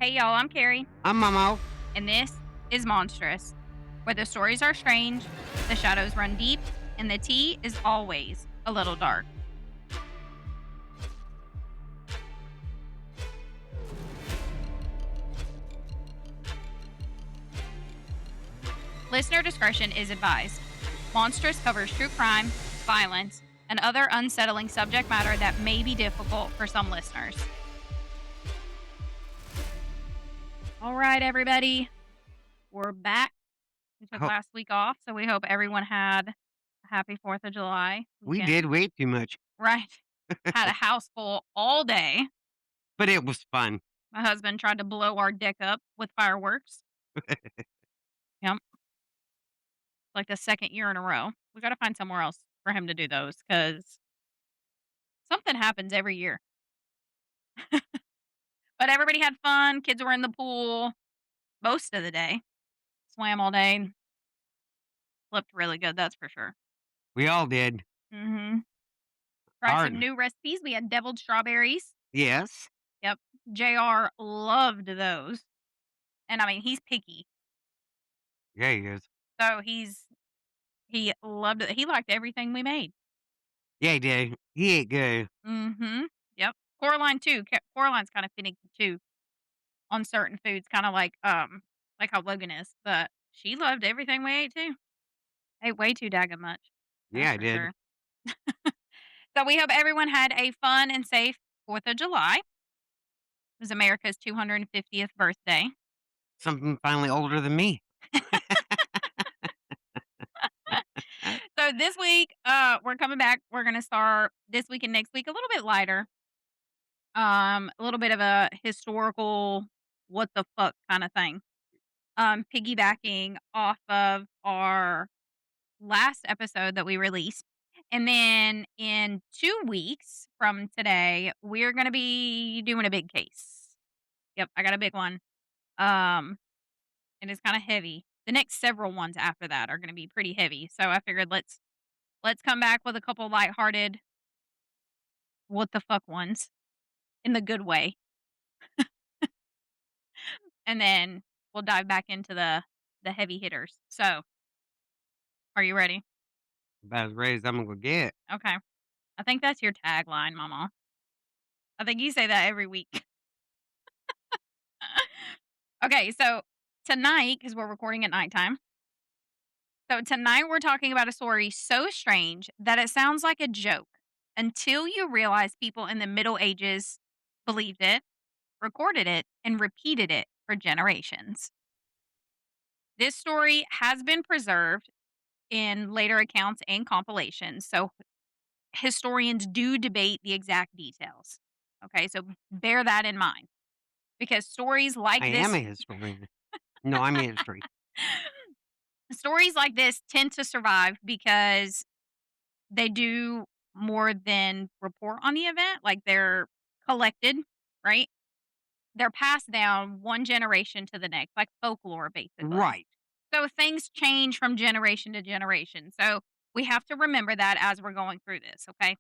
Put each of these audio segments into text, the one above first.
Hey y'all, I'm Carrie, I'm Momo. and this is Monstrous, where the stories are strange, the shadows run deep, and the tea is always a little dark. Listener discretion is advised. Monstrous covers true crime, violence, and other unsettling subject matter that may be difficult for some listeners. All right, everybody, we're back. We took Ho- last week off, so we hope everyone had a happy 4th of July we weekend. did way too much, Right. Had a house full all day. but it was fun. My husband tried to blow our deck up with fireworks. Yep. Like the second year in a row. We got to find somewhere else for him to do those because something happens every year. But everybody had fun. Kids were in the pool most of the day. Swam all day. Slept really good, that's for sure. We all did. Mm-hmm. Tried Our some new recipes. We had deviled strawberries. yes. Yep. JR loved those. And I mean, he's picky. Yeah, he is. So he loved it. He liked everything we made. Yeah, he did. He ate good. Mhm. Yep. Coraline too. Coraline's kind of finicky too on certain foods, kind of like how Logan is. But she loved everything we ate too. Ate way too daggum much. Yeah, That's I for did. sure. So we hope everyone had a fun and safe 4th of July. It was America's 250th birthday. Something finally older than me. So this week, we're coming back. We're gonna start this week and next week a little bit lighter. A little bit of a historical what the fuck kind of thing. Piggybacking off of our last episode that we released. And then in 2 weeks from today, we're going to be doing a big case. Yep, I got a big one. Um, and it's kind of heavy. The next several ones after that are going to be pretty heavy. So I figured let's come back with a couple lighthearted what the fuck ones in the good way. And then we'll dive back into the heavy hitters. So, are you ready? About as ready as I'm gonna get. Okay. I think that's your tagline, mama. I think you say that every week. Okay, so tonight, because we're recording at nighttime. So tonight we're talking about a story so strange that it sounds like a joke until you realize people in the Middle Ages believed it, recorded it, and repeated it for generations. This story has been preserved in later accounts and compilations, so historians do debate the exact details. Okay, so bear that in mind because stories like I am this a historian. No, I'm a history. stories like this tend to survive because they do more than report on the event, like they're collected, right? They're passed down one generation to the next, like folklore basically. Right. So things change from generation to generation. So we have to remember that as we're going through this, okay?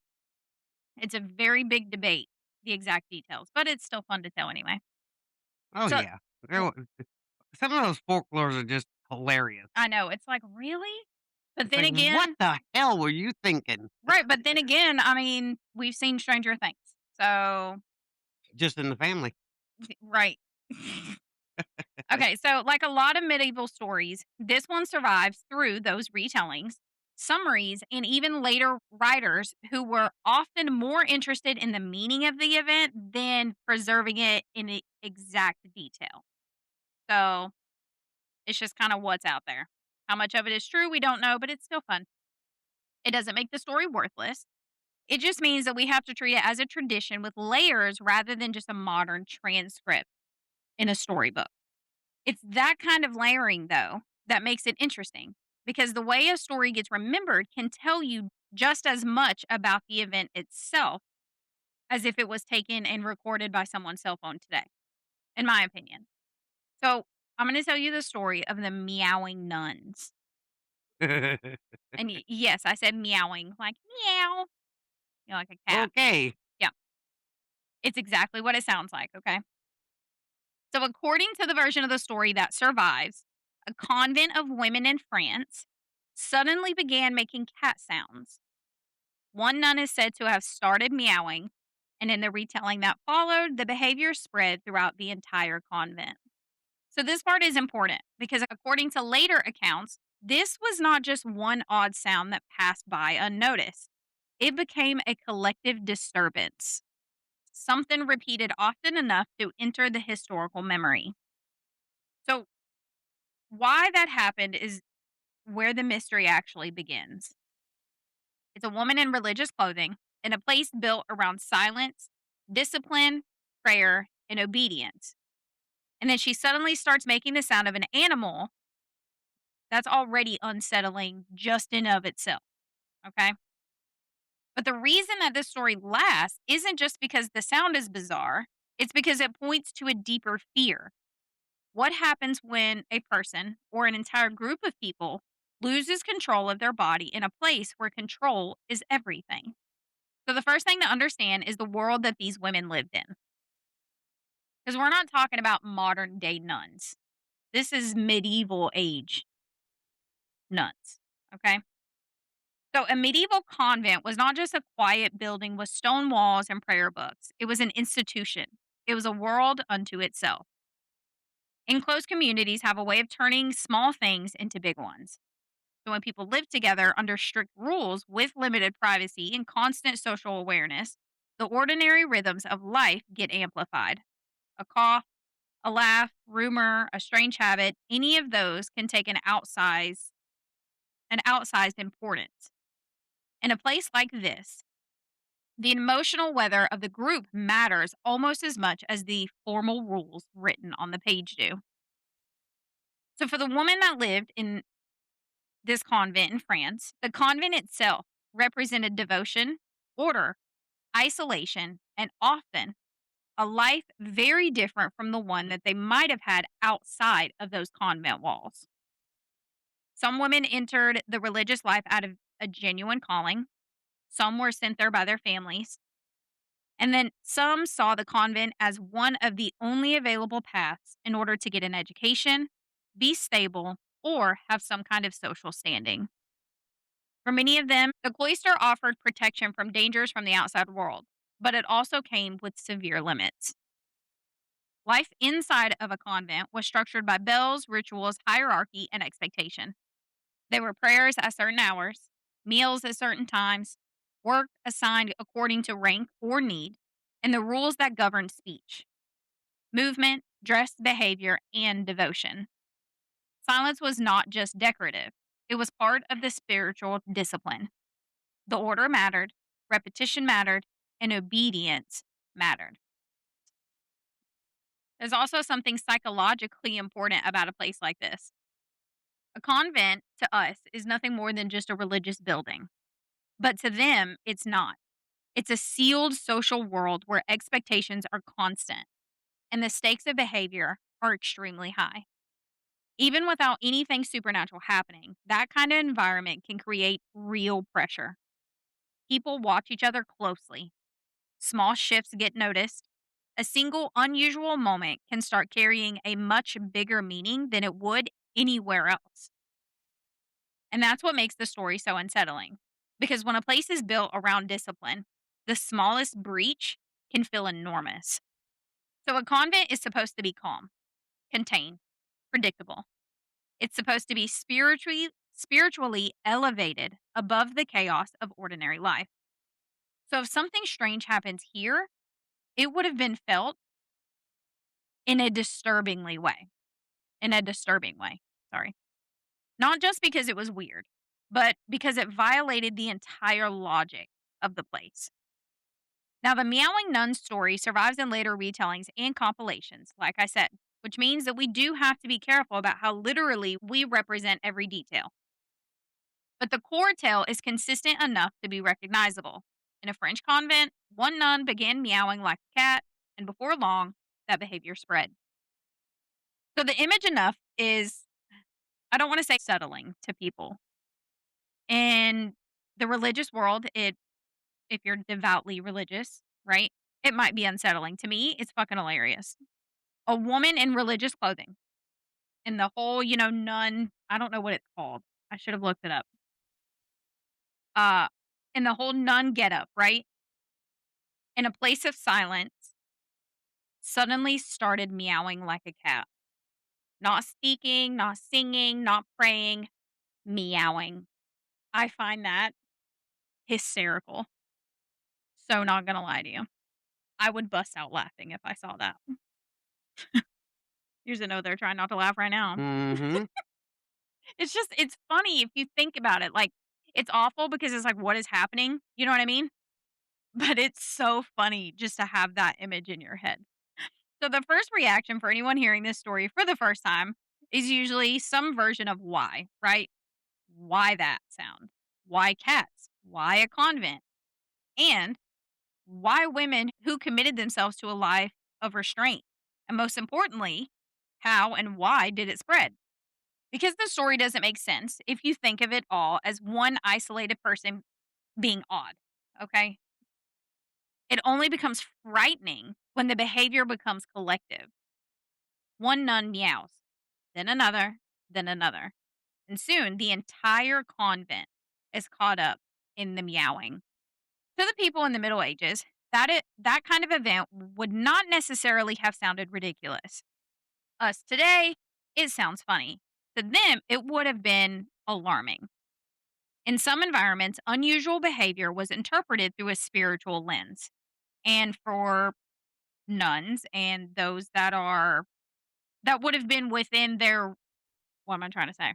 It's a very big debate, the exact details, but it's still fun to tell anyway. Oh So yeah. w- Some of those folklores are just hilarious. I know it's like, really? But It's then like, what again, the hell were you thinking? right, but then again, I mean, we've seen Stranger Things. So, Just in the family. right. Okay, so like a lot of medieval stories, this one survives through those retellings, summaries, and even later writers who were often more interested in the meaning of the event than preserving it in exact detail. So it's just kind of what's out there. How much of it is true, we don't know, but it's still fun. It doesn't make the story worthless. It just means that we have to treat it as a tradition with layers rather than just a modern transcript in a storybook. It's that kind of layering, though, that makes it interesting because the way a story gets remembered can tell you just as much about the event itself as if it was taken and recorded by someone's cell phone today, in my opinion. So I'm going to tell you the story of the Meowing Nuns. And yes, I said meowing, like meow, like a cat. Okay. Yeah, it's exactly what it sounds like, okay? So, according to the version of the story that survives, a convent of women in France suddenly began making cat sounds. One nun is said to have started meowing, and in the retelling that followed, the behavior spread throughout the entire convent. So, this part is important because, according to later accounts, this was not just one odd sound that passed by unnoticed. It became a collective disturbance, something repeated often enough to enter the historical memory. So, why that happened is where the mystery actually begins. It's a woman in religious clothing in a place built around silence, discipline, prayer, and obedience. And then she suddenly starts making the sound of an animal that's already unsettling just in of itself. Okay. But the reason that this story lasts isn't just because the sound is bizarre, it's because it points to a deeper fear. What happens when a person or an entire group of people loses control of their body in a place where control is everything? So, the first thing to understand is the world that these women lived in. Because we're not talking about modern day nuns. This is medieval age nuns. Okay. So, a medieval convent was not just a quiet building with stone walls and prayer books, it was an institution, it was a world unto itself. Enclosed communities have a way of turning small things into big ones. So, when people live together under strict rules with limited privacy and constant social awareness, the ordinary rhythms of life get amplified. A cough, a laugh, rumor, a strange habit, any of those can take an outsized importance. In a place like this, the emotional weather of the group matters almost as much as the formal rules written on the page do. So, for the woman that lived in this convent in France, the convent itself represented devotion, order, isolation, and often a life very different from the one that they might have had outside of those convent walls. Some women entered the religious life out of a genuine calling, some were sent there by their families, and then some saw the convent as one of the only available paths in order to get an education, be stable, or have some kind of social standing. For many of them, the cloister offered protection from dangers from the outside world, but it also came with severe limits. Life inside of a convent was structured by bells, rituals, hierarchy, and expectation. There were prayers at certain hours, meals at certain times, work assigned according to rank or need, and the rules that governed speech, movement, dress, behavior, and devotion. Silence was not just decorative, it was part of the spiritual discipline. The order mattered, repetition mattered, and obedience mattered. There's also something psychologically important about a place like this. A convent, to us, is nothing more than just a religious building, but to them, it's not. It's a sealed social world where expectations are constant and the stakes of behavior are extremely high. Even without anything supernatural happening, that kind of environment can create real pressure. People watch each other closely. Small shifts get noticed. A single unusual moment can start carrying a much bigger meaning than it would anywhere else. And that's what makes the story so unsettling. Because when a place is built around discipline, the smallest breach can feel enormous. So a convent is supposed to be calm, contained, predictable. It's supposed to be spiritually elevated above the chaos of ordinary life. So if something strange happens here, it would have been felt in a disturbingly way. In a disturbing way. Sorry. Not just because it was weird, but because it violated the entire logic of the place. Now, the Meowing Nuns story survives in later retellings and compilations, like I said, which means that we do have to be careful about how literally we represent every detail. But the core tale is consistent enough to be recognizable. In a French convent, one nun began meowing like a cat, and before long, that behavior spread. So the image enough is, I don't want to say settling to people. In the religious world, if you're devoutly religious, right? It might be unsettling. To me, it's fucking hilarious. A woman in religious clothing and the whole, nun, I don't know what it's called. I should have looked it up. Uh, in the whole nun getup, right? In a place of silence, suddenly started meowing like a cat. Not speaking, not singing, not praying, meowing. I find that hysterical. So not gonna lie to you. I would bust out laughing if I saw that. Here's a note they're trying not to laugh right now. Mhm. It's funny if you think about it. Like, it's awful because it's like, what is happening? You know what I mean? But it's so funny just to have that image in your head. So the first reaction for anyone hearing this story for the first time is usually some version of why, right? Why that sound? Why cats? Why a convent? And why women who committed themselves to a life of restraint? And most importantly, how and why did it spread? Because the story doesn't make sense if you think of it all as one isolated person being odd. Okay. It only becomes frightening when the behavior becomes collective. One nun meows, then another, then another. And soon the entire convent is caught up in the meowing. To the people in the Middle Ages, that kind of event would not necessarily have sounded ridiculous. Us today, it sounds funny. To them, it would have been alarming. In some environments, unusual behavior was interpreted through a spiritual lens. And for nuns and those that would have been within their, what am I trying to say?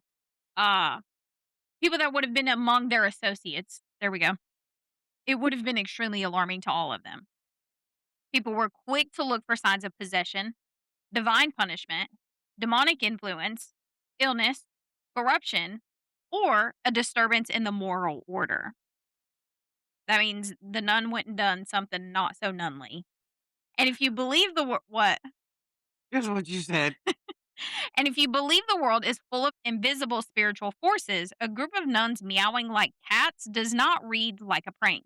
Uh People that would have been among their associates. There we go. It would have been extremely alarming to all of them. People were quick to look for signs of possession, divine punishment, demonic influence, illness, corruption, or a disturbance in the moral order. That means the nun went and done something not so nunly. And if you believe what? Just what you said. And if you believe the world is full of invisible spiritual forces, a group of nuns meowing like cats does not read like a prank.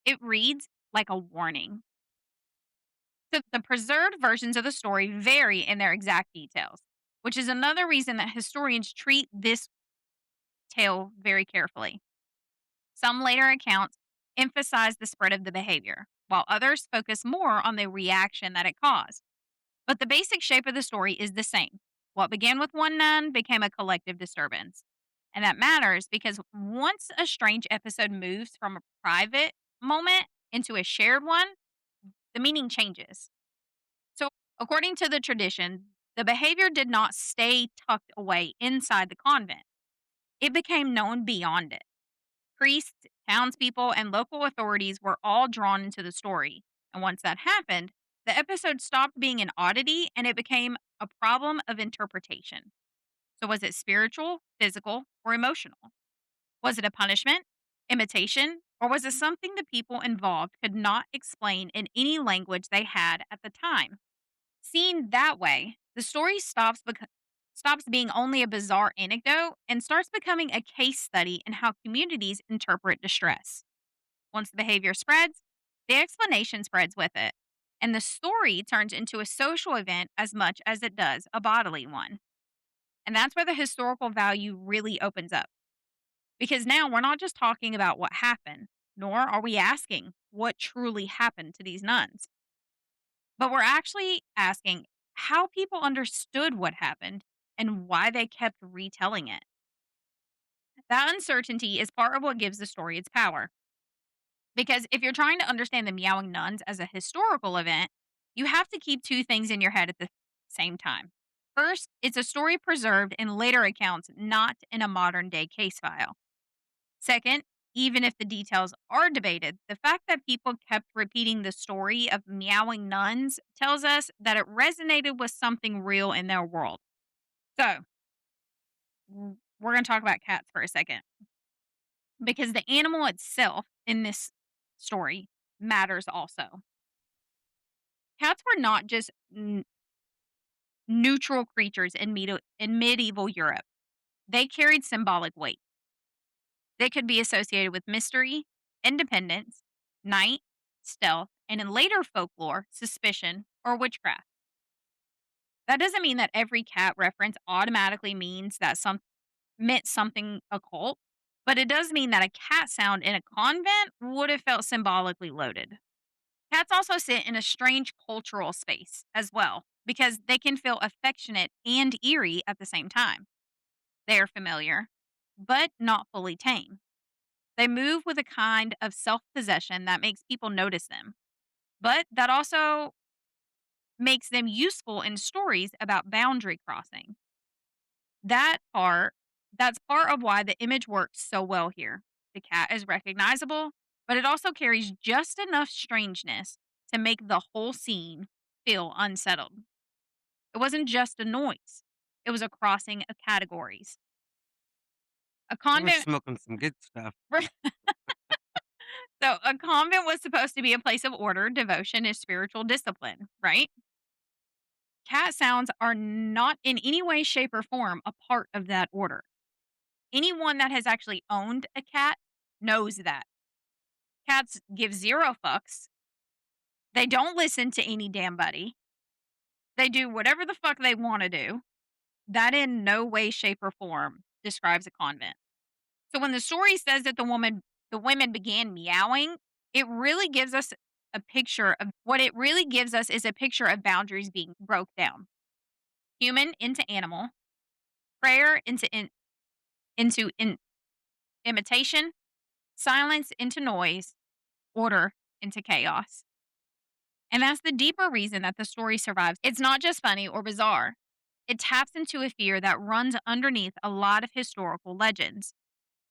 It reads like a warning. So the preserved versions of the story vary in their exact details, which is another reason that historians treat this tale very carefully. Some later accounts emphasize the spread of the behavior, while others focus more on the reaction that it caused. But the basic shape of the story is the same. What began with one nun became a collective disturbance. And that matters because once a strange episode moves from a private moment into a shared one, the meaning changes. So, according to the tradition, the behavior did not stay tucked away inside the convent, it became known beyond it. Priests, townspeople, and local authorities were all drawn into the story. And once that happened, the episode stopped being an oddity and it became a problem of interpretation. So, was it spiritual, physical, or emotional? Was it a punishment, imitation, or was it something the people involved could not explain in any language they had at the time? Seen that way, the story stops being only a bizarre anecdote and starts becoming a case study in how communities interpret distress. Once the behavior spreads, the explanation spreads with it, and the story turns into a social event as much as it does a bodily one. And that's where the historical value really opens up. Because now we're not just talking about what happened, nor are we asking what truly happened to these nuns, but we're actually asking how people understood what happened and why they kept retelling it. That uncertainty is part of what gives the story its power. Because if you're trying to understand the Meowing Nuns as a historical event, you have to keep two things in your head at the same time. First, it's a story preserved in later accounts, not in a modern day case file. Second, even if the details are debated, the fact that people kept repeating the story of meowing nuns tells us that it resonated with something real in their world. So, we're going to talk about cats for a second because the animal itself in this story matters also. Cats were not just neutral creatures in medieval Europe, they carried symbolic weight. They could be associated with mystery, independence, night, stealth, and in later folklore, suspicion or witchcraft. That doesn't mean that every cat reference automatically means that meant something occult, but it does mean that a cat sound in a convent would have felt symbolically loaded. Cats also sit in a strange cultural space as well because they can feel affectionate and eerie at the same time. They are familiar, but not fully tame. They move with a kind of self possession that makes people notice them, but that also makes them useful in stories about boundary crossing. That part that's part of why the image works so well here. The cat is recognizable, but it also carries just enough strangeness to make the whole scene feel unsettled. It wasn't just a noise. It was a crossing of categories. A We're convent smoking some good stuff. so a convent was supposed to be a place of order, devotion, and spiritual discipline, right? Cat sounds are not in any way, shape, or form a part of that order. Anyone that has actually owned a cat knows that. Cats give zero fucks. They don't listen to any damn buddy. They do whatever the fuck they want to do. That in no way, shape, or form describes a convent. So when the story says that the women began meowing, it really gives us a picture of what it really gives us is a picture of boundaries being broke down. Human into animal, prayer into imitation, silence into noise, order into chaos. And that's the deeper reason that the story survives. It's not just funny or bizarre. It taps into a fear that runs underneath a lot of historical legends.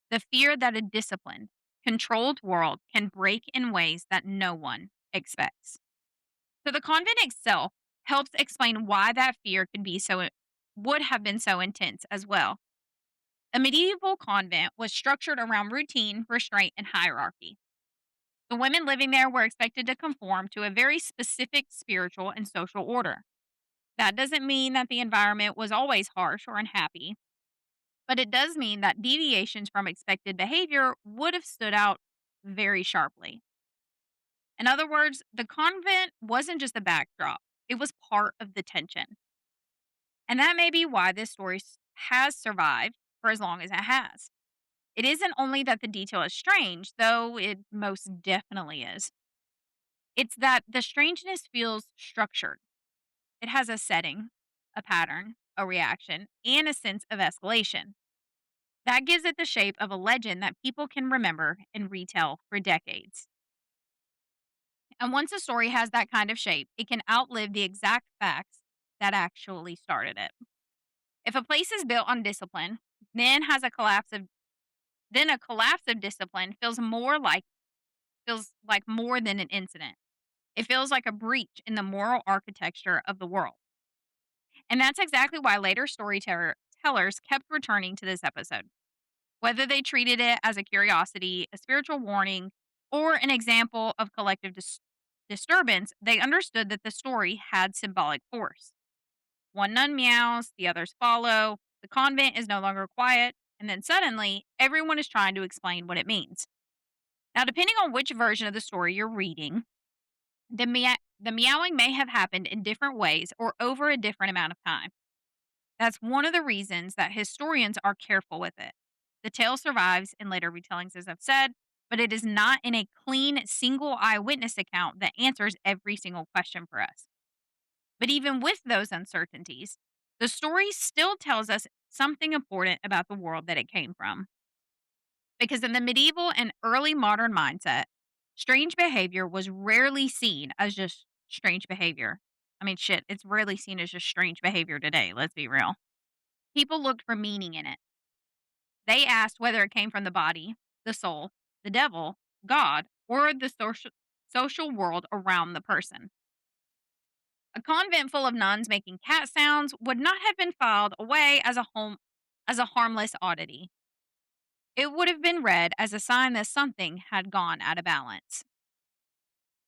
The fear that a disciplined, controlled world can break in ways that no one expects. So the convent itself helps explain why that fear would have been so intense as well. A medieval convent was structured around routine, restraint, and hierarchy. The women living there were expected to conform to a very specific spiritual and social order. That doesn't mean that the environment was always harsh or unhappy, but it does mean that deviations from expected behavior would have stood out very sharply. In other words, the convent wasn't just a backdrop, it was part of the tension. And that may be why this story has survived for as long as it has. It isn't only that the detail is strange, though it most definitely is. It's that the strangeness feels structured. It has a setting, a pattern, a reaction, and a sense of escalation. That gives it the shape of a legend that people can remember and retell for decades. And once a story has that kind of shape, it can outlive the exact facts that actually started it. If a place is built on discipline, then has a collapse of then a collapse of discipline feels like more than an incident. It feels like a breach in the moral architecture of the world. And that's exactly why later storytellers kept returning to this episode. Whether they treated it as a curiosity, a spiritual warning, or an example of collective disturbance, they understood that the story had symbolic force. One nun meows, the others follow, the convent is no longer quiet, and then suddenly everyone is trying to explain what it means. Now, depending on which version of the story you're reading, the meowing may have happened in different ways or over a different amount of time. That's one of the reasons that historians are careful with it. The tale survives in later retellings, as I've said, but it is not in a clean, single eyewitness account that answers every single question for us. But even with those uncertainties, the story still tells us something important about the world that it came from. Because in the medieval and early modern mindset, strange behavior was rarely seen as just strange behavior. I mean, shit, it's rarely seen as just strange behavior today, let's be real. People looked for meaning in it. They asked whether it came from the body, the soul, the devil, God, or the social world around the person. A convent full of nuns making cat sounds would not have been filed away as a harmless oddity. It would have been read as a sign that something had gone out of balance.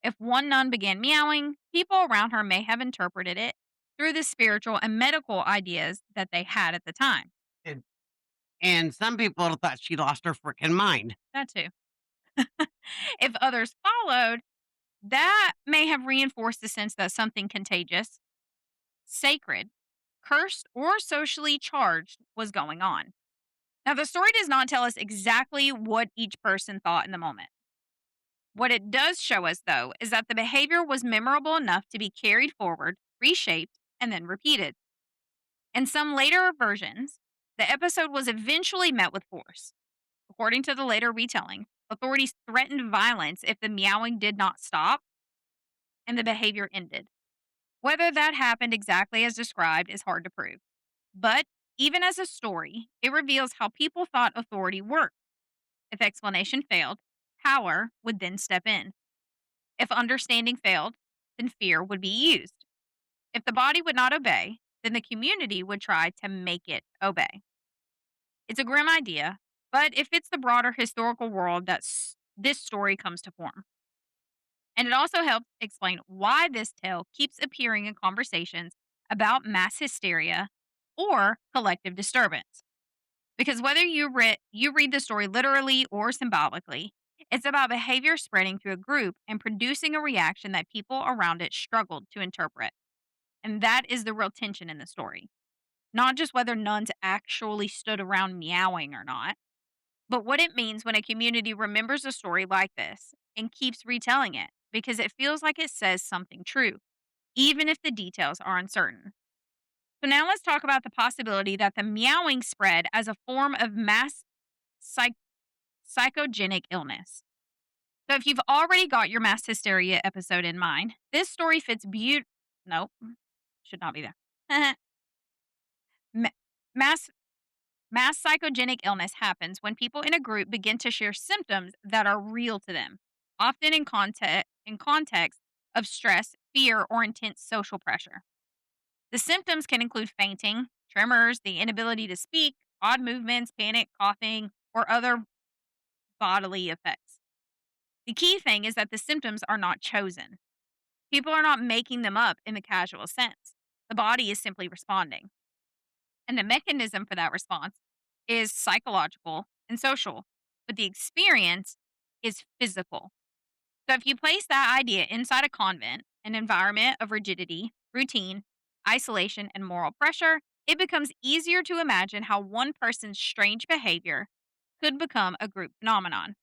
If one nun began meowing, people around her may have interpreted it through the spiritual and medical ideas that they had at the time. And and some people thought she lost her freaking mind. That too. If others followed, that may have reinforced the sense that something contagious, sacred, cursed or socially charged was going on. Now, the story does not tell us exactly what each person thought in the moment. What it does show us, though, is that the behavior was memorable enough to be carried forward, reshaped, and then repeated. In some later versions, the episode was eventually met with force. According to the later retelling, authorities threatened violence if the meowing did not stop and the behavior ended. Whether that happened exactly as described is hard to prove. But even as a story, it reveals how people thought authority worked. If explanation failed, power would then step in. If understanding failed, then fear would be used. If the body would not obey, then the community would try to make it obey. It's a grim idea, but it fits the broader historical world that this story comes to form. And it also helps explain why this tale keeps appearing in conversations about mass hysteria or collective disturbance. Because whether you read the story literally or symbolically, it's about behavior spreading through a group and producing a reaction that people around it struggled to interpret. And that is the real tension in the story. Not just whether nuns actually stood around meowing or not, but what it means when a community remembers a story like this and keeps retelling it because it feels like it says something true, even if the details are uncertain. So now let's talk about the possibility that the meowing spread as a form of mass psych- psychogenic illness. So if you've already got your mass hysteria episode in mind, this story fits Nope, should not be there. Ma- mass Mass psychogenic illness happens when people in a group begin to share symptoms that are real to them, often in context of stress, fear, or intense social pressure. The symptoms can include fainting, tremors, the inability to speak, odd movements, panic, coughing, or other bodily effects. The key thing is that the symptoms are not chosen. People are not making them up in the casual sense. The body is simply responding. And the mechanism for that response is psychological and social, but the experience is physical. So if you place that idea inside a convent, an environment of rigidity, routine, isolation, and moral pressure, it becomes easier to imagine how one person's strange behavior could become a group phenomenon.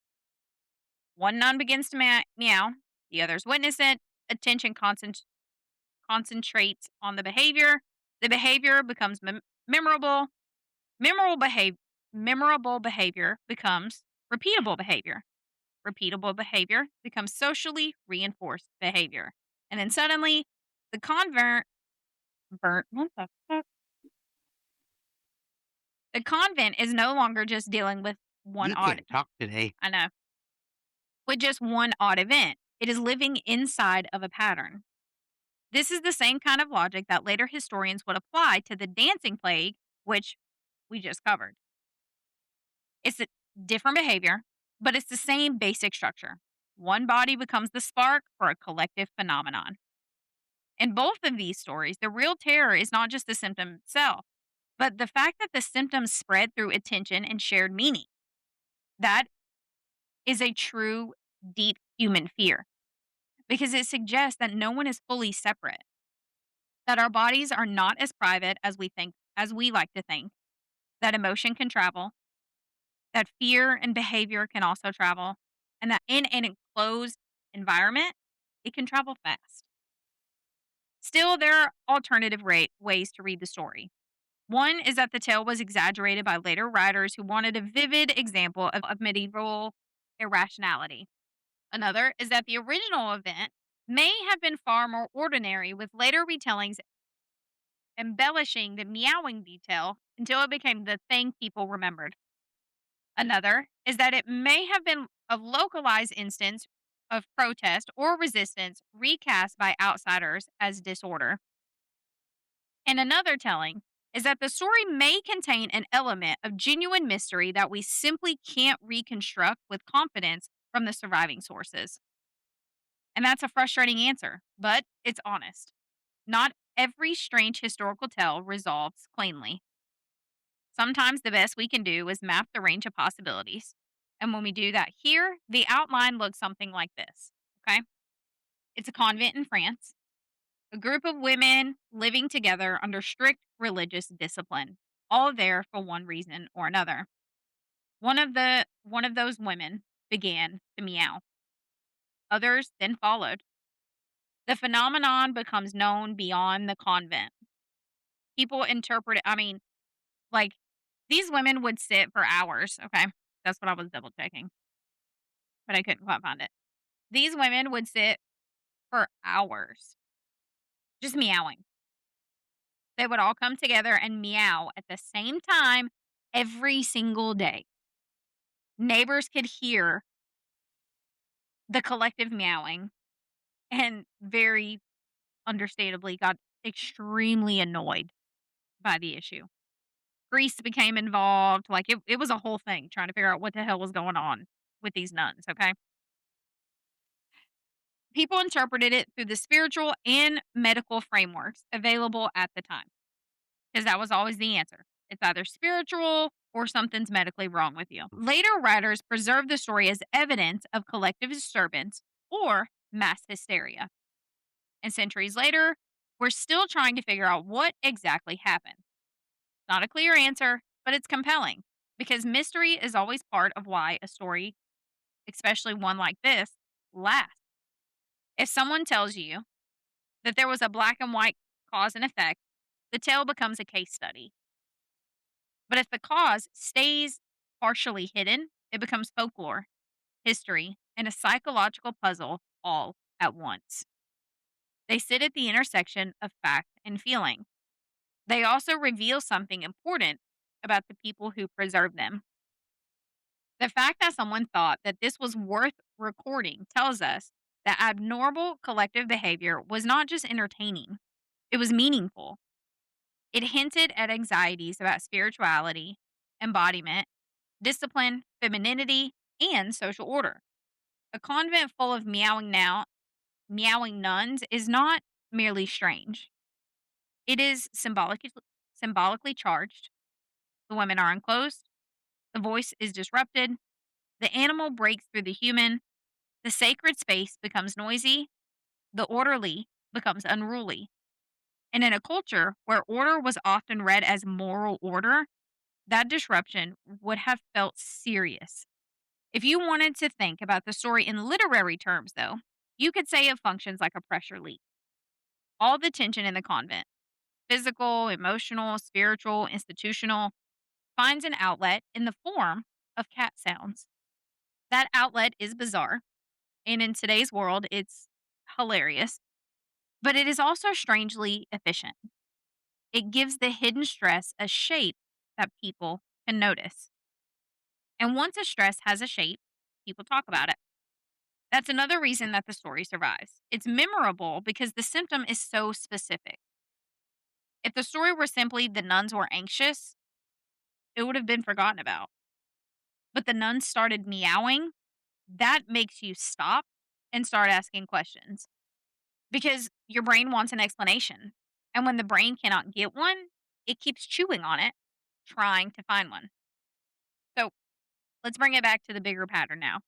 One nun begins to meow, the others witness it, attention concentrates on the behavior becomes memorable, memorable, behav- memorable behavior becomes repeatable behavior. Repeatable behavior becomes socially reinforced behavior. And then suddenly, the what the fuck? The convent is no longer just dealing with one You odd, can't talk today. I know, with just one odd event. It is living inside of a pattern. This is the same kind of logic that later historians would apply to the dancing plague, which we just covered. It's a different behavior, but it's the same basic structure. One body becomes the spark for a collective phenomenon. In both of these stories, the real terror is not just the symptom itself, but the fact that the symptoms spread through attention and shared meaning. That is a true, deep human fear because it suggests that no one is fully separate, that our bodies are not as private as we like to think, that emotion can travel, that fear and behavior can also travel, and that in an enclosed environment, it can travel fast. Still, there are alternative ways to read the story. One is that the tale was exaggerated by later writers who wanted a vivid example of medieval irrationality. Another is that the original event may have been far more ordinary, with later retellings embellishing the meowing detail until it became the thing people remembered. Another is that it may have been a localized instance of protest or resistance recast by outsiders as disorder. And another telling is that the story may contain an element of genuine mystery that we simply can't reconstruct with confidence from the surviving sources. And that's a frustrating answer, but it's honest. Not every strange historical tale resolves cleanly. Sometimes the best we can do is map the range of possibilities. And when we do that here, the outline looks something like this. Okay. It's a convent in France, a group of women living together under strict religious discipline, all there for one reason or another. One of those women began to meow. Others then followed. The phenomenon becomes known beyond the convent. People interpret it, like, these women would sit for hours, okay? That's what I was double checking, but I couldn't quite find it. These women would sit for hours just meowing. They would all come together and meow at the same time every single day. Neighbors could hear the collective meowing and very understandably got extremely annoyed by the issue. Priests became involved. Like it was a whole thing trying to figure out what the hell was going on with these nuns. Okay. People interpreted it through the spiritual and medical frameworks available at the time because that was always the answer. It's either spiritual or something's medically wrong with you. Later writers preserved the story as evidence of collective disturbance or mass hysteria. And centuries later, we're still trying to figure out what exactly happened. Not a clear answer, but it's compelling because mystery is always part of why a story, especially one like this, lasts. If someone tells you that there was a black and white cause and effect, the tale becomes a case study. But if the cause stays partially hidden, it becomes folklore, history, and a psychological puzzle all at once. They sit at the intersection of fact and feeling. They also reveal something important about the people who preserve them. The fact that someone thought that this was worth recording tells us that abnormal collective behavior was not just entertaining, it was meaningful. It hinted at anxieties about spirituality, embodiment, discipline, femininity, and social order. A convent full of meowing nuns is not merely strange. It is symbolically charged. The women are unclothed, the voice is disrupted, the animal breaks through the human, the sacred space becomes noisy, the orderly becomes unruly. And in a culture where order was often read as moral order, that disruption would have felt serious. If you wanted to think about the story in literary terms, though, you could say it functions like a pressure leak. All the tension in the convent, physical, emotional, spiritual, institutional, finds an outlet in the form of cat sounds. That outlet is bizarre, and in today's world, it's hilarious, but it is also strangely efficient. It gives the hidden stress a shape that people can notice. And once a stress has a shape, people talk about it. That's another reason that the story survives. It's memorable because the symptom is so specific. If the story were simply the nuns were anxious, it would have been forgotten about. But the nuns started meowing, that makes you stop and start asking questions because your brain wants an explanation. And when the brain cannot get one, it keeps chewing on it, trying to find one. So let's bring it back to the bigger pattern now.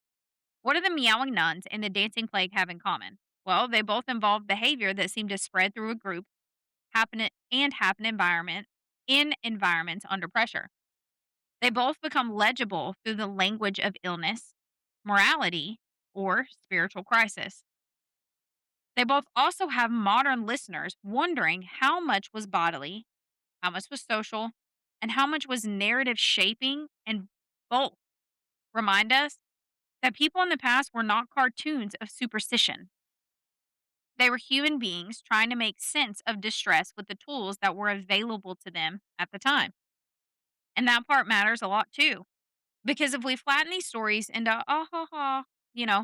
What do the meowing nuns and the dancing plague have in common? Well, they both involve behavior that seemed to spread through a group, happen in environments under pressure. They both become legible through the language of illness, morality, or spiritual crisis. They both also have modern listeners wondering how much was bodily, how much was social, and how much was narrative shaping, and both remind us that people in the past were not cartoons of superstition. They were human beings trying to make sense of distress with the tools that were available to them at the time. And that part matters a lot too. Because if we flatten these stories into, oh, ha, ha,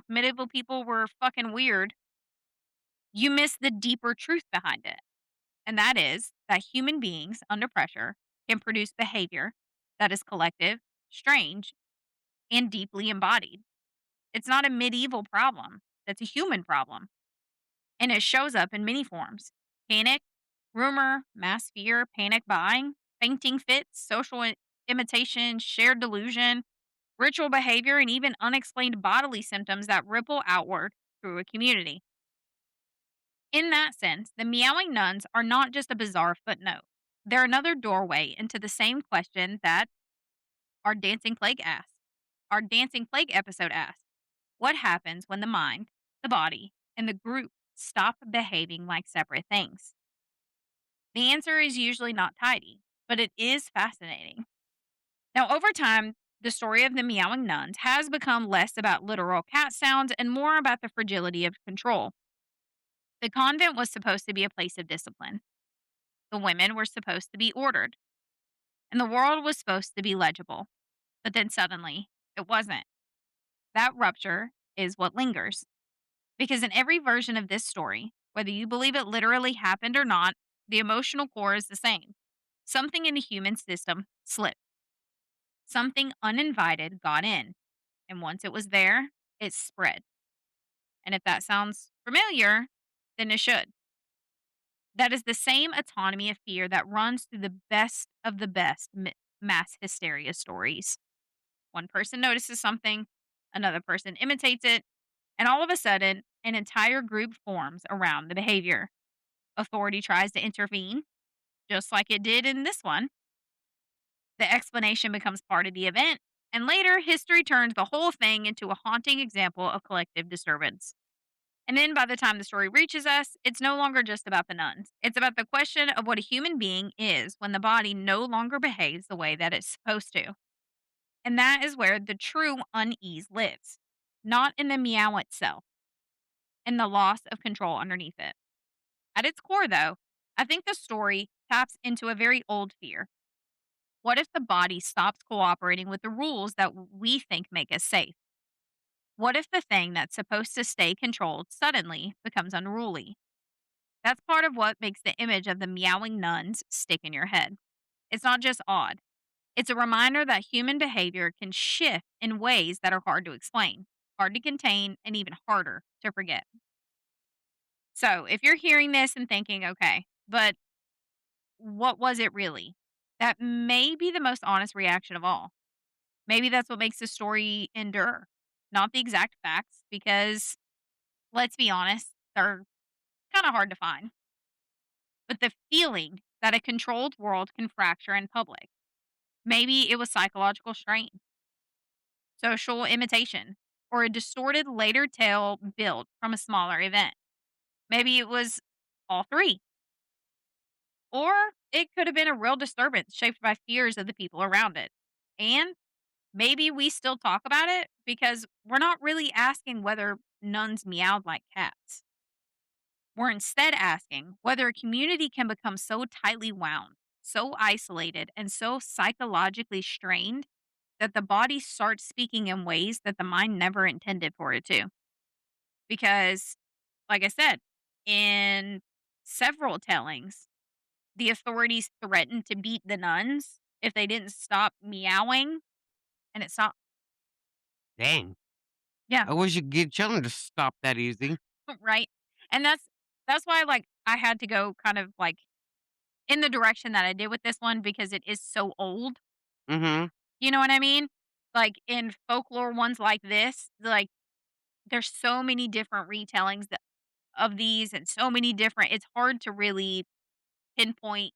medieval people were fucking weird, you miss the deeper truth behind it. And that is that human beings under pressure can produce behavior that is collective, strange, and deeply embodied. It's not a medieval problem, that's a human problem. And it shows up in many forms: panic, rumor, mass fear, panic buying, fainting fits, imitation, shared delusion, ritual behavior, and even unexplained bodily symptoms that ripple outward through a community. In that sense, the meowing nuns are not just a bizarre footnote. They're another doorway into the same question that our Dancing Plague asked. Our Dancing Plague episode asked, what happens when the mind, the body, and the group stop behaving like separate things? The answer is usually not tidy, but it is fascinating. Now, over time, the story of the Meowing Nuns has become less about literal cat sounds and more about the fragility of control. The convent was supposed to be a place of discipline. The women were supposed to be ordered, and the world was supposed to be legible. But then suddenly, it wasn't. That rupture is what lingers. Because in every version of this story, whether you believe it literally happened or not, the emotional core is the same. Something in the human system slipped. Something uninvited got in. And once it was there, it spread. And if that sounds familiar, then it should. That is the same autonomy of fear that runs through the best of the best mass hysteria stories. One person notices something, another person imitates it, and all of a sudden, an entire group forms around the behavior. Authority tries to intervene, just like it did in this one. The explanation becomes part of the event, and later, history turns the whole thing into a haunting example of collective disturbance. And then by the time the story reaches us, it's no longer just about the nuns. It's about the question of what a human being is when the body no longer behaves the way that it's supposed to. And that is where the true unease lives, not in the meow itself, in the loss of control underneath it. At its core, though, I think the story taps into a very old fear. What if the body stops cooperating with the rules that we think make us safe? What if the thing that's supposed to stay controlled suddenly becomes unruly? That's part of what makes the image of the meowing nuns stick in your head. It's not just odd, it's a reminder that human behavior can shift in ways that are hard to explain, hard to contain, and even harder to forget. So, if you're hearing this and thinking, okay, but what was it really? That may be the most honest reaction of all. Maybe that's what makes the story endure, not the exact facts, because let's be honest, they're kind of hard to find, but the feeling that a controlled world can fracture in public. Maybe it was psychological strain, social imitation, or a distorted later tale built from a smaller event. Maybe it was all three. Or it could have been a real disturbance shaped by fears of the people around it. And maybe we still talk about it because we're not really asking whether nuns meowed like cats. We're instead asking whether a community can become so tightly wound, so isolated, and so psychologically strained that the body starts speaking in ways that the mind never intended for it to. Because, like I said, in several tellings, the authorities threatened to beat the nuns if they didn't stop meowing, and it stopped. Dang. Yeah, I wish you could get children to stop that easy. right? And that's why, like, I had to go kind of, like, in the direction that I did with this one because it is so old, Mhm. you know what I mean? Like, in folklore ones like this, like, there's so many different retellings that of these and so many different it's hard to really pinpoint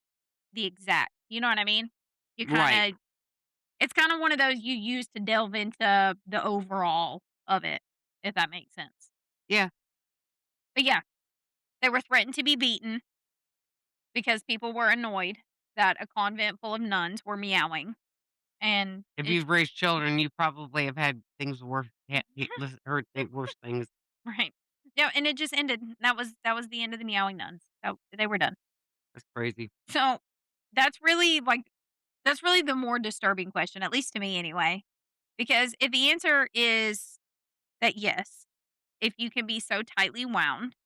the exact, you know what I mean? You Right. kinda it's kinda one of those you use to delve into the overall of it, if that makes sense. Yeah. But yeah, they were threatened to be beaten because people were annoyed that a convent full of nuns were meowing, and If it you've raised children, you probably have had things worse heard worse things. right. Yeah, and it just ended. That was the end of the meowing nuns. They were done. That's crazy. So, that's really, like that's really the more disturbing question, at least to me anyway, because if the answer is that yes, if you can be so tightly wound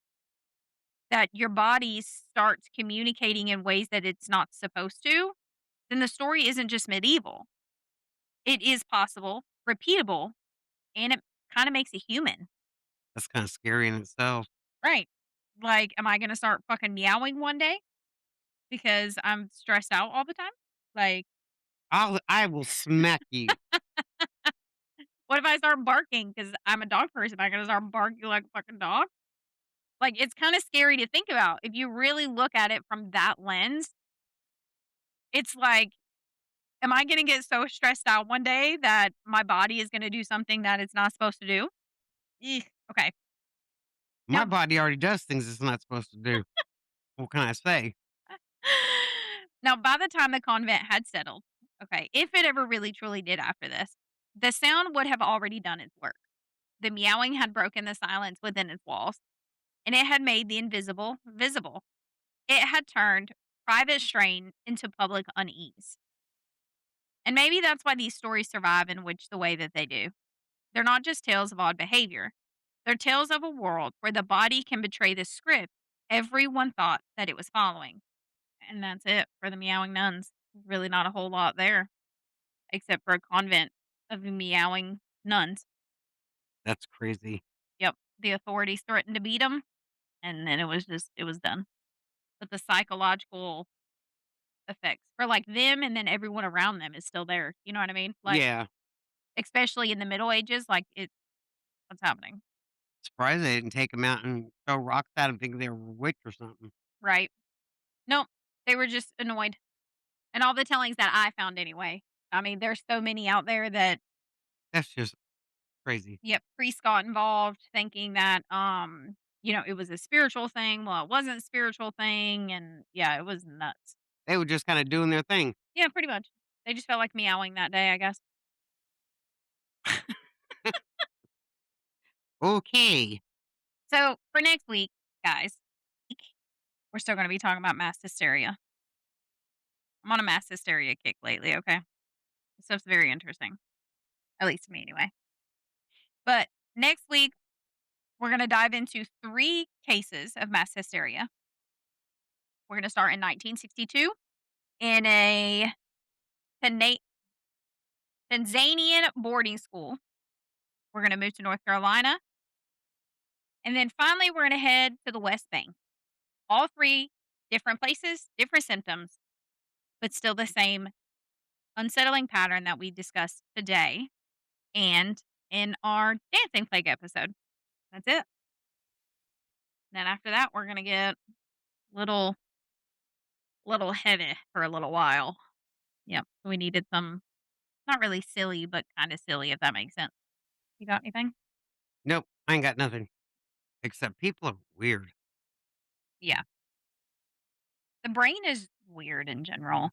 that your body starts communicating in ways that it's not supposed to, then the story isn't just medieval. It is possible, repeatable, and it kind of makes it human. That's kinda scary in itself. Right. Like, am I going to start fucking meowing one day because I'm stressed out all the time? Like, I will smack you. what if I start barking because I'm a dog person? Am I going to start barking like a fucking dog? Like, it's kind of scary to think about. If you really look at it from that lens, It's like, am I gonna get so stressed out one day that my body is gonna do something that it's not supposed to do? Eeh, okay. My Now body already does things it's not supposed to do. What can I say? now by the time the convent had settled, okay, if it ever really truly did after this, the sound would have already done its work. The meowing had broken the silence within its walls, and it had made the invisible visible. It had turned private strain into public unease. And maybe that's why these stories survive in which the way that they do. They're not just tales of odd behavior. They're tales of a world where the body can betray the script everyone thought that it was following. And that's it for the meowing nuns. Really not a whole lot there, except for a convent of meowing nuns. That's crazy. Yep. The authorities threatened to beat them, and then it was done. But the psychological effects for like them and then everyone around them is still there. You know what I mean? Like, Yeah. especially in the Middle Ages, like what's happening, Surprised they didn't take him out and throw rocks at him thinking they were a witch or something. right? Nope. They were just annoyed. And all the tellings that I found anyway. I mean, there's so many out there that, That's just crazy. yep, priests got involved thinking that, it was a spiritual thing. Well, it wasn't a spiritual thing. And yeah, it was nuts. They were just kinda doing their thing. Yeah, pretty much. They just felt like meowing that day, I guess. Okay. So for next week, guys, we're still going to be talking about mass hysteria. I'm on a mass hysteria kick lately, okay? This stuff's very interesting, at least to me anyway. But next week, we're going to dive into 3 cases of mass hysteria. We're going to start in 1962 in a Tana- Tanzanian boarding school. We're going to move to North Carolina. And then finally, we're going to head to the West Bank. All 3 different places, different symptoms, but still the same unsettling pattern that we discussed today and in our dancing plague episode. That's it. Then after that, we're going to get little little heavy for a little while. Yep. We needed some not really silly, but kind of silly, if that makes sense. You got anything? Nope, I ain't got nothing. Except people are weird. Yeah. The brain is weird in general.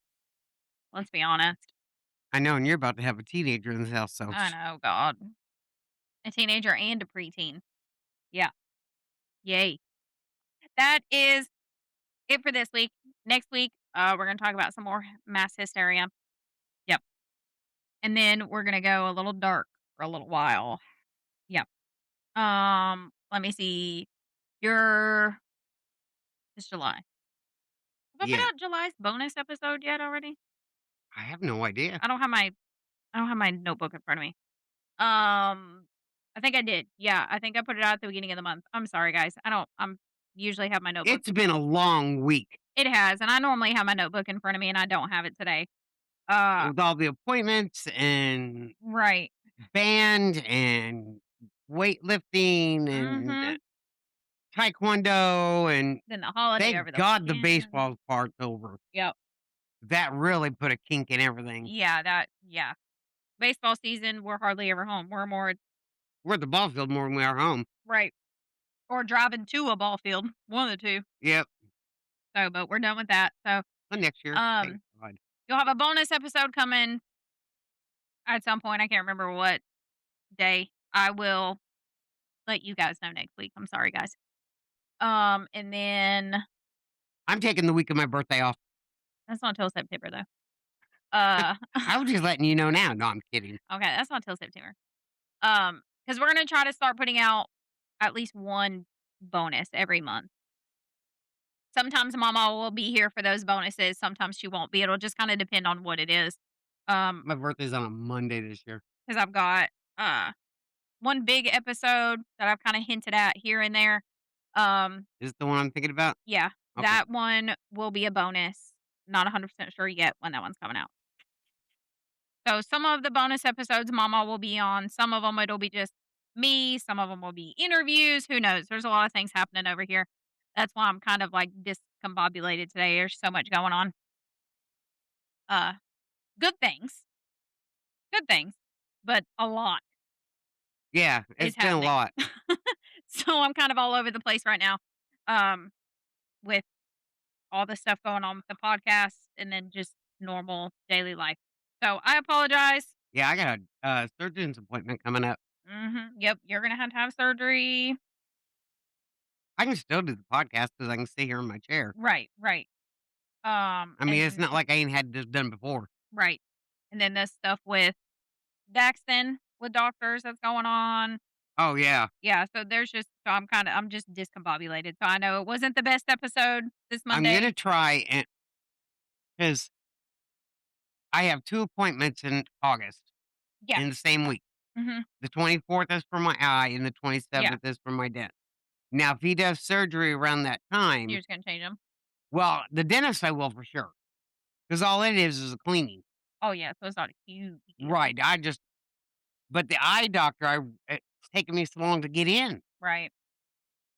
Let's be honest. I know, and you're about to have a teenager in the house, so I know, God. A teenager and a preteen. Yeah. Yay. That is it for this week. Next week, we're going to talk about some more mass hysteria. Yep. And then we're going to go a little dark for a little while. Yep. Let me see. Your It's July. Have I put yeah. out July's bonus episode yet already? I have no idea. I don't have my notebook in front of me. I think I did. Yeah, I think I put it out at the beginning of the month. I'm sorry, guys. I'm usually have my notebook. It's been a long week It has, and I normally have my notebook in front of me, and I don't have it today. Uh, with all the appointments and right. band and weightlifting and Mhm. taekwondo, and Then the holiday thank over the God the weekend. baseball part's over. Yep. That really put a kink in everything. Yeah. Baseball season, we're hardly ever home. We're more We're at the ball field more than we are home. right or driving to a ball field, one of the two. Yep. So, but we're done with that. So, Well, next year, thank um, God. you'll have a bonus episode coming at some point. I can't remember what day. I will let you guys know next week. I'm sorry, guys. And then I'm taking the week of my birthday off. that's not till September though. Uh, I was just letting you know now. No, I'm kidding. okay, that's not till September. Because we're gonna try to start putting out at least one bonus every month. Sometimes Mama will be here for those bonuses. Sometimes she won't be. It'll just kind of depend on what it is. My birthday's on a Monday this year. Because I've got one big episode that I've kind of hinted at here and there. Is it the one I'm thinking about? Yeah, Okay. that one will be a bonus. Not 100% sure yet when that one's coming out. So some of the bonus episodes Mama will be on. Some of them it'll be just me. Some of them will be interviews. Who knows? There's a lot of things happening over here. That's why I'm kind of like discombobulated today. There's so much going on. Uh, good things, good things, but a lot Yeah, is it's been a happening. lot. So I'm kind of all over the place right now, um, with all the stuff going on with the podcast and then just normal daily life. So I apologize. Yeah, I got a, surgeon's appointment coming up. Yep, you're gonna have to have surgery. I can still do the podcast because I can stay here in my chair. Right, right. I mean, it's And not like I ain't had this done before. right, and then this stuff with Daxton with doctors that's going on. Oh, yeah. Yeah, so there's just so I'm just discombobulated. So I know it wasn't the best episode this I'm gonna Monday. try and because I have 2 appointments in August Yeah. in the same week. Mhm. The 24th is for my eye and the Yeah. 27th is for my dent. Now, if he does surgery around that You're time, just gonna change them. well, the dentist I will for sure, because all it is a cleaning. Oh yeah, so it's not a huge deal. Right, but the eye doctor, it's taking me so long to get in. Right.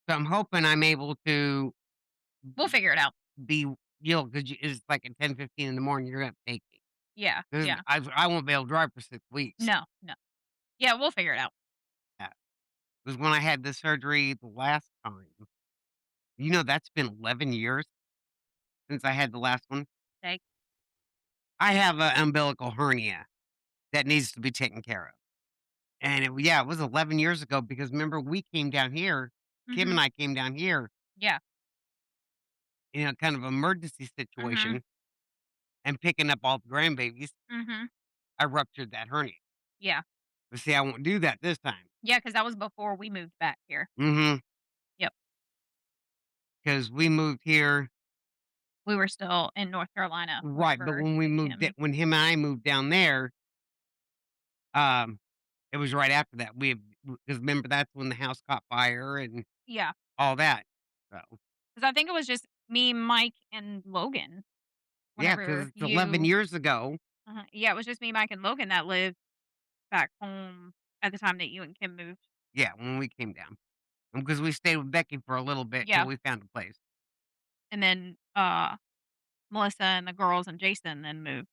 So I'm hoping I'm able to We'll figure it out. be, because it's like at 10:15 in the morning, you're gonna have to take me. Yeah. 'Cause Yeah. I won't be able to drive for 6 weeks. No. No. Yeah, we'll figure it out. Yeah, 'cause when I had the surgery the last time, that's been 11 years since I had the last one. Like, I have an umbilical hernia that needs to be taken care of. And it was 11 years ago because remember we came down here, Kim mhm. and I came down here Yeah. in a kind of emergency Mhm. situation and picking up all the grandbabies. Mhm. I ruptured that hernia. Yeah. But see, I won't do that this time. Yeah, because that was before we moved back here. Mhm. Yep. Because we moved here We were still in North Carolina right, but whenever when him. when him and I moved down there, um, it was right after that. Because remember that's when the house caught fire and Yeah. all that. So, Because I think it was just me, Mike, and Logan yeah, because whenever it's 11 you years ago. yeah, it was just me, Mike, and Logan that lived back home at the time that you and Kim moved. Yeah, when we came down. Because we stayed with Becky for a little bit till Yeah. we found a place. And then, Melissa and the girls and Jason then moved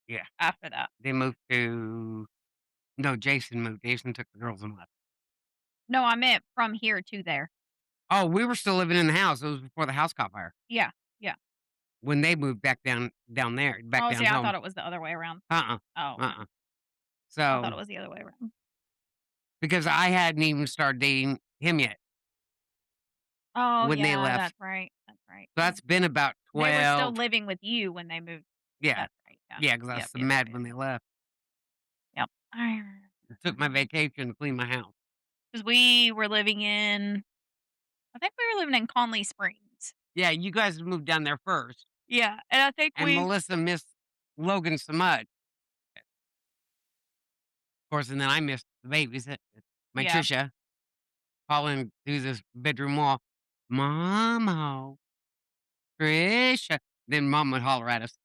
Yeah. after that. They moved to no, Jason moved. Jason took the girls and left. No, I meant from here to there. Oh, we were still living in the house. It was before the house caught fire. Yeah, yeah. When they moved back down there, back Oh, down see, I home. thought it was the other way around. Uh-uh. Oh, okay. Uh-uh. I thought So, it was the other way around. because I hadn't even started dating him yet Oh, when they yeah, left. that's right, that's right. So 'Cause that's been about they were still 12. living with you when they moved. Yeah. That's right, yeah. Yeah, because I was Yep, so yep, mad yep, when they left. yep. I remember. I took my vacation to clean my house. 'Cause we were living in I think we were living in Conley Springs. Yeah, you guys moved down there first, Yeah, and I think and Melissa missed Logan so much. Of course, and then I missed the babies. My yeah, Trisha calling through this bedroom wall, "Mama, Trisha." Then mom would holler at us.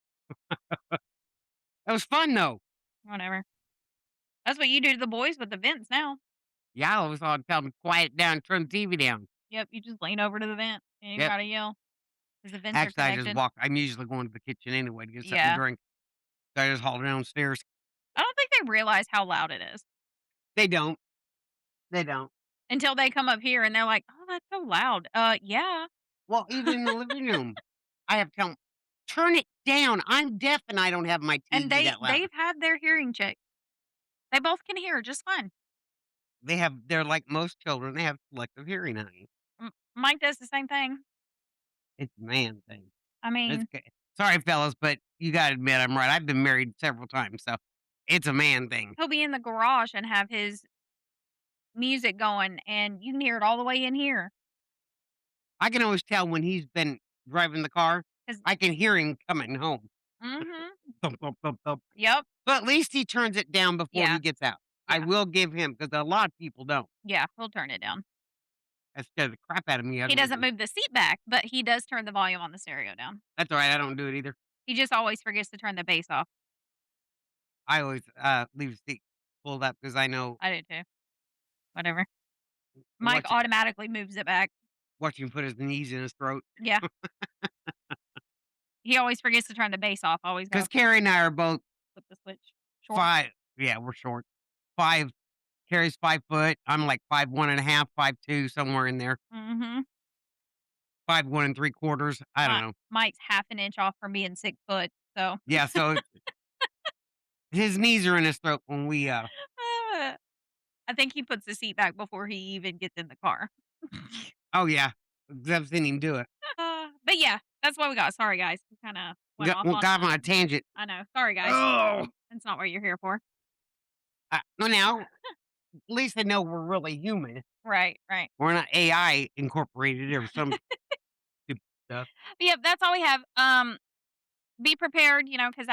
It was fun though. whatever. That's what you do to the boys with the vents now. Yeah, I was all tell them, "Quiet down, turn the TV down." Yep, you just lean over to the vent and you Yep. gotta yell because the vents are Actually, I just connected. walk. I'm usually going to the kitchen anyway to get something to Yeah. drink. So I just haul downstairs. I don't think they realize how loud it is They don't. They don't. until they come up here and they're like, "Oh, that's so loud." Yeah. Well, even in the living room, I have to tell 'em, "Turn it down. I'm deaf and I don't have my And TV that loud." they've had their hearing checked. They both can hear just fine. They're like most children. They have selective hearing, honey. Mike does the same thing. It's a man thing. I It's mean, g Sorry, fellas, but you gotta admit I'm right. I've been married several times, so it's a man thing. he'll be in the garage and have his music going, and you can hear it all the way in here. I can always tell when he's been driving the car. 'Cause I can hear him coming home. mhm. Thump, thump, thump, thump. Yep. But at least he turns it down before Yeah. he gets out. I Yeah. will give him because a lot of people don't. Yeah, he'll turn it down. That scared the crap out of me. He doesn't move the seat back, but he does turn the volume on the stereo down. That's alright, I don't do it either. He just always forgets to turn the bass off. I always, leave the seat pulled up because I know I do too. Whatever. Mike watch automatically moves it back. watch him put his knees in his throat. Yeah. He always forgets to turn the bass off. Always gotta Because Carrie and I are both flip the switch. Short. 5. Yeah, we're short. 5. Carrie's 5 foot. I'm like 5'1" and a half, 5'2", somewhere in there. Mhm. 5'1" and 3/4. I don't know. Mike's half an inch off from being 6 foot, so Yeah, so his knees are in his throat when we, I think he puts the seat back before he even gets in the car. oh, yeah. 'Cause I've seen him do it. But yeah, that's what we got. Sorry, guys. We kinda went off on Got him on a tangent. I know. Sorry, guys. Oh! That's not what you're here for. Well, now, at least they know we're really human. Right, right. We're not AI incorporated or some stupid stuff. But yeah, that's all we have. Be prepared, because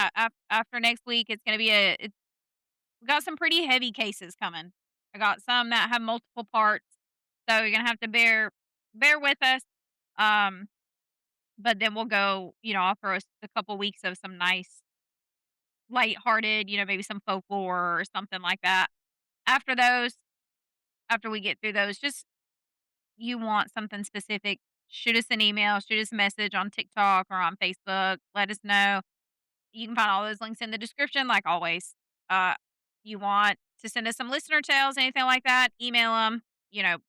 after next week, it's gonna be we got some pretty heavy cases coming. I got some that have multiple parts, so you're gonna have to bear with us. Um, but then we'll go, I'll throw us a couple weeks of some nice lighthearted, maybe some folklore or something like that. After those, after we get through those, just you want something specific, shoot us an email, shoot us a message on TikTok or on Facebook. Let us know. You can find all those links in the description, like always. You want to send us some listener tales, anything like that, email them,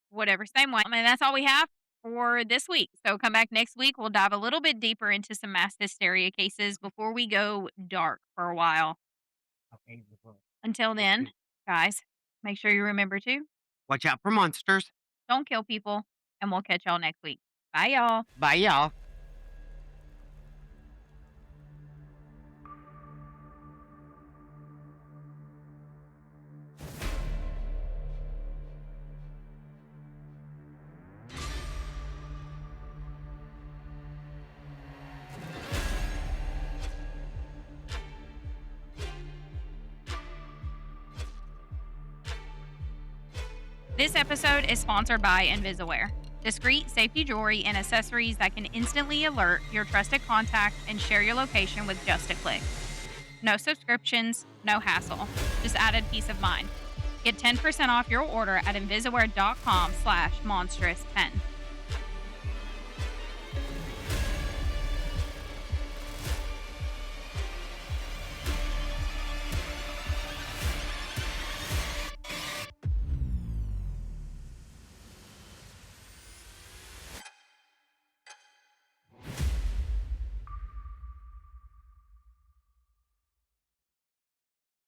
whatever, same way. I mean, that's all we have for this week. So come back next week. We'll dive a little bit deeper into some mass hysteria cases before we go dark for a while. Okay. Until then, guys, make sure you remember to Watch out for monsters. don't kill people, and we'll catch y'all next week. Bye, y'all. Bye, y'all. This episode is sponsored by Invisaware, discreet safety jewelry and accessories that can instantly alert your trusted contact and share your location with just a click. No subscriptions, no hassle, just added peace of mind. Get 10% off your order at invisaware.com/monstrous10.